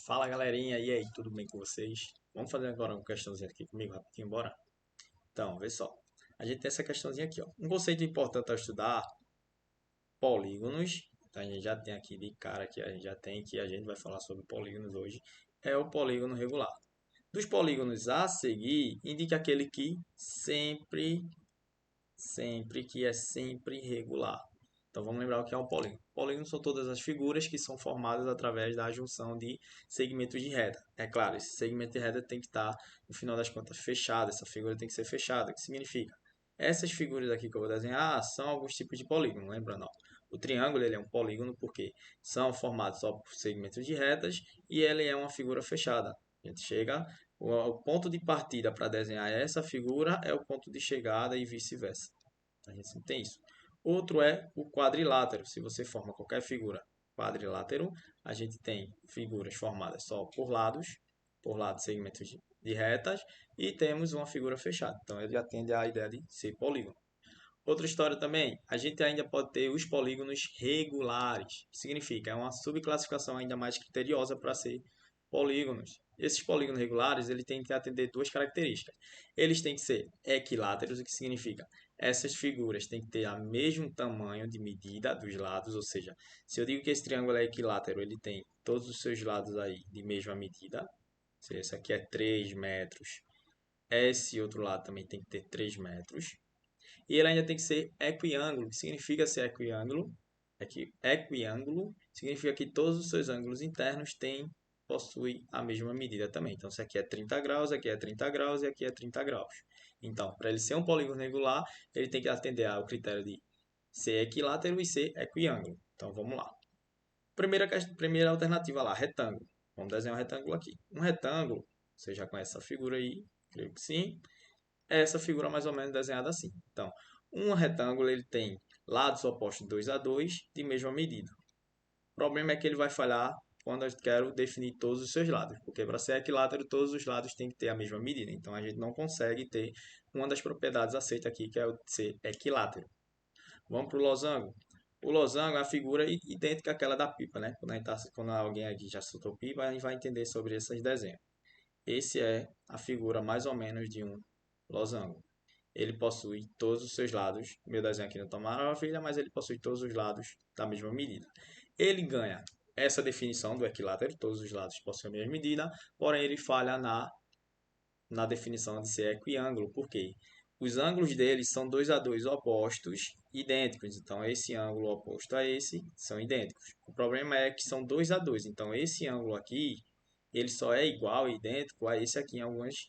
Fala galerinha, e aí, tudo bem com vocês? Vamos fazer agora uma questãozinha aqui comigo rapidinho, bora? Então, vê só. A gente tem essa questãozinha aqui, ó. Um conceito importante a estudar, polígonos. Então, a gente já tem aqui de cara que a gente já tem que a gente vai falar sobre polígonos hoje, é o polígono regular. Dos polígonos a seguir, indique aquele que sempre regular. Então vamos lembrar o que é um polígono. Polígonos são todas as figuras que são formadas através da junção de segmentos de reta. É claro, esse segmento de reta tem que estar, no final das contas, fechado. Essa figura tem que ser fechada. O que significa? Essas figuras aqui que eu vou desenhar são alguns tipos de polígono. Lembrando, ó, o triângulo ele é um polígono porque são formados só por segmentos de retas e ele é uma figura fechada. A gente chega, o ponto de partida para desenhar essa figura é o ponto de chegada e vice-versa. A gente sempre tem isso. Outro é o quadrilátero. Se você forma qualquer figura quadrilátero, a gente tem figuras formadas só por lados segmentos de retas, e temos uma figura fechada. Então ele atende à ideia de ser polígono. Outra história também, a gente ainda pode ter os polígonos regulares, que significa é uma subclassificação ainda mais criteriosa para ser polígonos. Esses polígonos regulares, ele tem que atender duas características. Eles têm que ser equiláteros, o que significa essas figuras têm que ter o mesmo tamanho de medida dos lados, ou seja, se eu digo que esse triângulo é equilátero, ele tem todos os seus lados aí de mesma medida. Se esse aqui é 3 metros, esse outro lado também tem que ter 3 metros. E ele ainda tem que ser equiângulo. O que significa ser equiângulo? Equiângulo significa que todos os seus ângulos internos possuem a mesma medida também. Então, se aqui é 30 graus, aqui é 30 graus e aqui é 30 graus. Então, para ele ser um polígono regular, ele tem que atender ao critério de ser equilátero e ser equiângulo. Então, vamos lá. Primeira alternativa lá, retângulo. Vamos desenhar um retângulo aqui. Um retângulo, você já conhece essa figura aí? Creio que sim. É essa figura mais ou menos desenhada assim. Então, um retângulo ele tem lados opostos 2 a 2 de mesma medida. O problema é que ele vai falhar quando eu quero definir todos os seus lados, porque para ser equilátero todos os lados têm que ter a mesma medida. Então a gente não consegue ter uma das propriedades aceitas aqui, que é o de ser equilátero. Vamos para o losango. O losango é a figura idêntica àquela da pipa, né? Quando alguém aqui já soltou pipa, a gente vai entender sobre esses desenhos. Esse é a figura mais ou menos de um losango. Ele possui todos os seus lados. Meu desenho aqui não está maravilha, mas ele possui todos os lados da mesma medida. Ele ganha essa definição do equilátero, todos os lados possuem a mesma medida, porém ele falha na definição de ser equiângulo, porque os ângulos deles são 2 a 2 opostos, idênticos. Então, esse ângulo oposto a esse são idênticos. O problema é que são 2 a 2. Então, esse ângulo aqui, ele só é igual e idêntico a esse aqui em alguns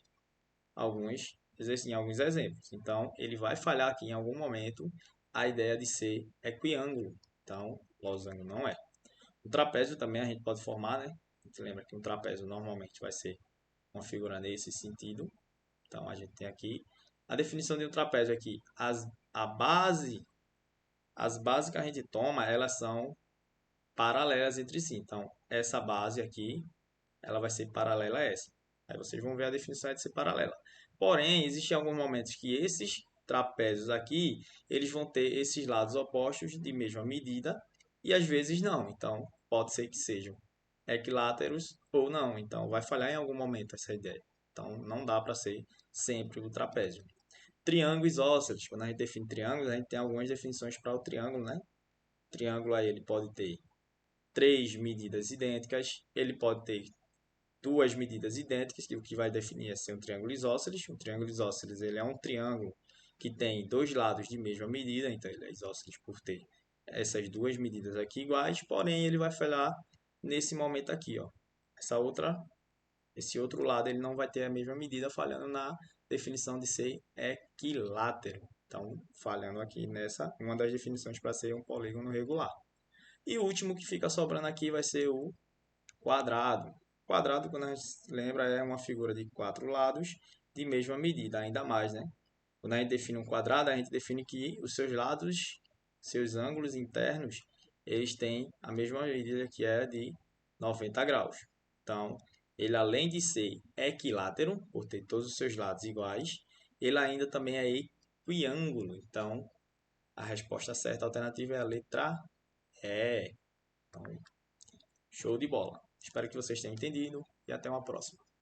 exemplos. Então, ele vai falhar aqui em algum momento a ideia de ser equiângulo. Então, losango não é. O trapézio também a gente pode formar, né? A gente lembra que um trapézio normalmente vai ser uma figura nesse sentido. Então, a gente tem aqui a definição de um trapézio aqui. As bases que a gente toma, elas são paralelas entre si. Então, essa base aqui, ela vai ser paralela a essa. Aí vocês vão ver a definição de ser paralela. Porém, existem alguns momentos que esses trapézios aqui, eles vão ter esses lados opostos de mesma medida e às vezes não. Então, pode ser que sejam equiláteros ou não. Então, vai falhar em algum momento essa ideia. Então, não dá para ser sempre o trapézio. Triângulo isósceles. Quando a gente define triângulos, a gente tem algumas definições para o triângulo, né? O triângulo aí ele pode ter três medidas idênticas, ele pode ter duas medidas idênticas, que o que vai definir é ser um triângulo isósceles. Um triângulo isósceles ele é um triângulo que tem dois lados de mesma medida, então ele é isósceles por ter essas duas medidas aqui iguais, porém ele vai falhar nesse momento aqui, ó. Esse outro lado ele não vai ter a mesma medida, falhando na definição de ser equilátero. Então, falhando aqui nessa, uma das definições para ser um polígono regular. E o último que fica sobrando aqui vai ser o quadrado. Quadrado, quando a gente lembra, é uma figura de quatro lados de mesma medida, ainda mais, né? Quando a gente define um quadrado, a gente define que os seus lados, seus ângulos internos, eles têm a mesma medida que é de 90 graus. Então, ele além de ser equilátero, por ter todos os seus lados iguais, ele ainda também é equiângulo. Então, a resposta certa, a alternativa é a letra E. Então, show de bola. Espero que vocês tenham entendido e até uma próxima.